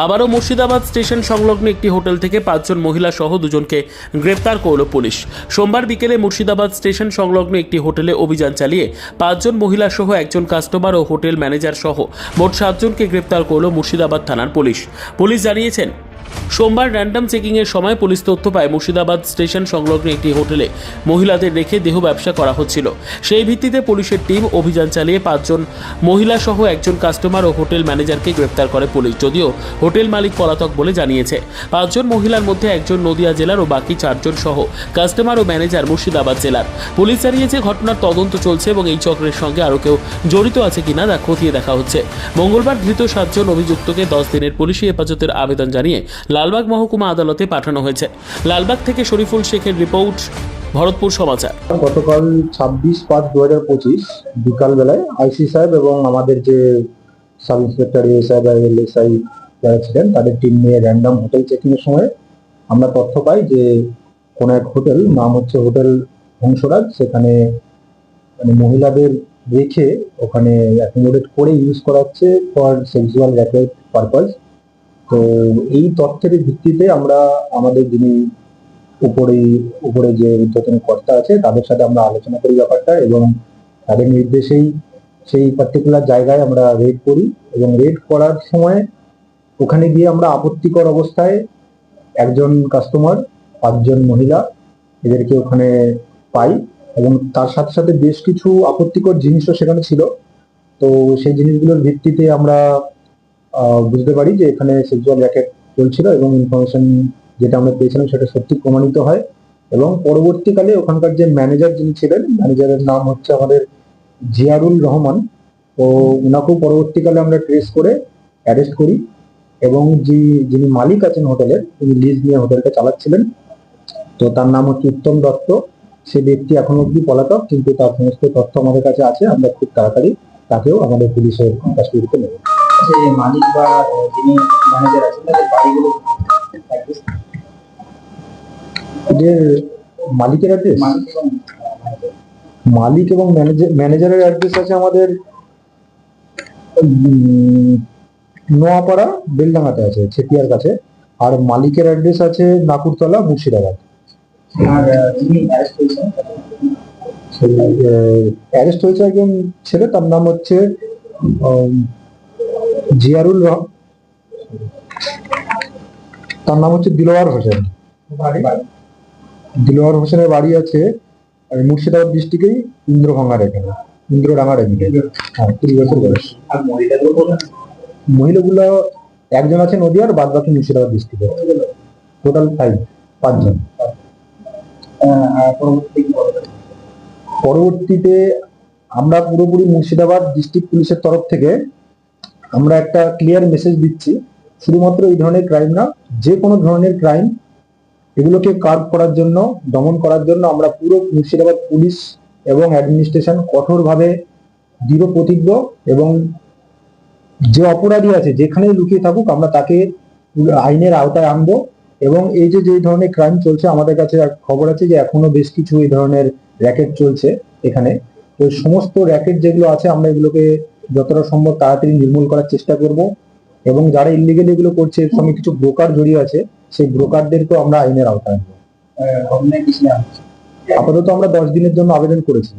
আবারও মুর্শিদাবাদ স্টেশন সংলগ্ন একটি হোটেল থেকে 5 জন মহিলা সহ দুজনকে গ্রেপ্তার করল পুলিশ। সোমবার বিকেলে মুর্শিদাবাদ স্টেশন সংলগ্ন একটি হোটেলে অভিযান চালিয়ে 5 জন মহিলা সহ একজন কাস্টমার ও হোটেল ম্যানেজার সহ মোট 7 জনকে গ্রেপ্তার করল মুর্শিদাবাদ থানার পুলিশ। পুলিশ জানিয়েছেন, সোমবার র্যান্ডম চেকিংয়ের সময় পুলিশ তথ্য পায় মুর্শিদাবাদ স্টেশন সংলগ্ন একটি হোটেলে মহিলাদের রেখে দেহ ব্যবসা করা হচ্ছিল। সেই ভিত্তিতে পুলিশের টিম অভিযান চালিয়ে 5 জন মহিলা সহ একজন কাস্টমার ও হোটেল ম্যানেজারকে গ্রেপ্তার করে পুলিশ, যদিও হোটেল মালিক পলাতক বলে জানিয়েছে। 5 জন মহিলার মধ্যে একজন নদিয়া জেলার ও বাকি 4 জন সহ কাস্টমার ও ম্যানেজার মুর্শিদাবাদ জেলার। পুলিশ জানিয়েছে, ঘটনার তদন্ত চলছে এবং এই চক্রের সঙ্গে আরও কেউ জড়িত আছে কিনা তা খতিয়ে দেখা হচ্ছে। মঙ্গলবার ধৃত 7 জন অভিযুক্তকে 10 দিনের পুলিশি হেফাজতের আবেদন জানিয়ে লালবাগ মহকুমা আদালতে পাঠানো হয়েছে। লালবাগ থেকে শরীফুল শেখের রিপোর্ট, ভরতপুর সমাচার। গতকাল 26/5/2025 বিকালবেলায় আইসি সাহেব এবং আমাদের যে সাব ইন্সপেক্টর এএসআই বা এলএসআই যারা ছিলেন তাদের টিম নিয়ে র্যান্ডম হোটেল চেকিং এর সময় আমরা তথ্য পাই যে কোন এক হোটেল, নাম হচ্ছে হোটেল হংসরাজ, সেখানে মানে মহিলাদের রেখে ওখানে অ্যাকোমোডেট করে ইউজ করা হচ্ছে ফর সেক্সুয়াল র্যাকেট পারপাস। তো এই তথ্যের ভিত্তিতে আমরা আমাদের যিনি উপরে যে উদ্যোতন কর্তা আছে তাদের সাথে আমরা আলোচনা করি ব্যাপারটা, এবং তাদের নির্দেশেই সেই পার্টিকুলার জায়গায় আমরা রেড করি। এবং রেড করার সময় ওখানে গিয়ে আমরা আপত্তিকর অবস্থায় একজন কাস্টমার, 5 জন মহিলা এদেরকে ওখানে পাই, এবং তার সাথে সাথে বেশ কিছু আপত্তিকর জিনিসও সেখানে ছিল। তো সেই জিনিসগুলোর ভিত্তিতে আমরা বুঝতে পারি যে এখানে সেক্সুয়াল র্যাকেট চলছিল, এবং ইনফরমেশন যেটা আমরা পেয়েছিলাম সেটা সত্যি প্রমাণিত হয়। এবং পরবর্তীকালে ওখানকার যে ম্যানেজার যিনি ছিলেন, ম্যানেজারের নাম হচ্ছে আমাদের জিয়ারুল রহমান, তো ওনাকেও পরবর্তীকালে আমরা ট্রেস করে অ্যারেস্ট করি। এবং যিনি মালিক আছেন হোটেলের, তিনি লিজ নিয়ে হোটেলটা চালাচ্ছিলেন, তো তার নাম হচ্ছে উত্তম দত্ত। সে ব্যক্তি এখনো অব্দি পলাতক, কিন্তু তার সমস্ত তথ্য আমাদের কাছে আছে। আমরা খুব তাড়াতাড়ি তাকেও আমাদের পুলিশের কাস্টডিতে নেব। যে মালিক বা যিনি ম্যানেজার আছেন তাদের বাড়িগুলো এদের মালিকের অ্যাড্রেস, মালিক এবং ম্যানেজারের অ্যাড্রেস আছে আমাদের নোয়াপাড়া বেলডাঙ্গাতে আছে, ছেটিয়ার কাছে। আর মালিকের অ্যাড্রেস আছে নাকুরতলা, মুর্শিদাবাদ। আর যিনি অ্যারেস্ট হয়েছে একজন ছেলে, তার নাম হচ্ছে তার নাম হচ্ছে দিলওয়ার হোসেন। দিলওয়ার হোসেনের বাড়ি আছে মুর্শিদাবাদ ডিস্ট্রিক্টেই ইন্দ্রডাঙ্গার এখানে, ইন্দ্রডাঙ্গার এদিকে। হ্যাঁ, 20 বছর বয়স। আর মহিলাগুলো একজন আছে নদিয়ার, বাদ বাকি মুর্শিদাবাদ ডিস্ট্রিক্টে। টোটাল 5 জন। পরবর্তীতে আমরা পুরোপুরি মুর্শিদাবাদ ডিস্ট্রিক্ট পুলিশের তরফ থেকে আমরা একটা ক্লিয়ার মেসেজ দিচ্ছি, শুধুমাত্র এই ধরনের ক্রাইম না, যে কোনো ধরনের ক্রাইম এগুলোকে কার্ভ করার জন্য, দমন করার জন্য আমরা পুরো মুর্শিদাবাদ পুলিশ এবং অ্যাডমিনিস্ট্রেশন কঠোরভাবে দৃঢ় প্রতিজ্ঞ। এবং যে অপরাধী আছে যেখানে লুকিয়ে থাকুক আমরা তাকে আইনের আওতায় আনবো। এবং এই যে ধরনের ক্রাইম চলছে, আমাদের কাছে খবর আছে যে এখনো বেশ কিছু এই ধরনের র্যাকেট চলছে এখানে। তো সমস্ত র্যাকেট যেগুলো আছে আমরা এগুলোকে যতটা সম্ভব তাড়াতাড়ি নির্মূল করার চেষ্টা করব। এবং যারা ইলিগেল এগুলো করছে, এর সঙ্গে কিছু ব্রোকার জড়িয়ে আছে, সেই ব্রোকারদেরকেও আমরা আইনের আওতায় আনবো। আপাতত আমরা 10 দিনের জন্য আবেদন করেছি।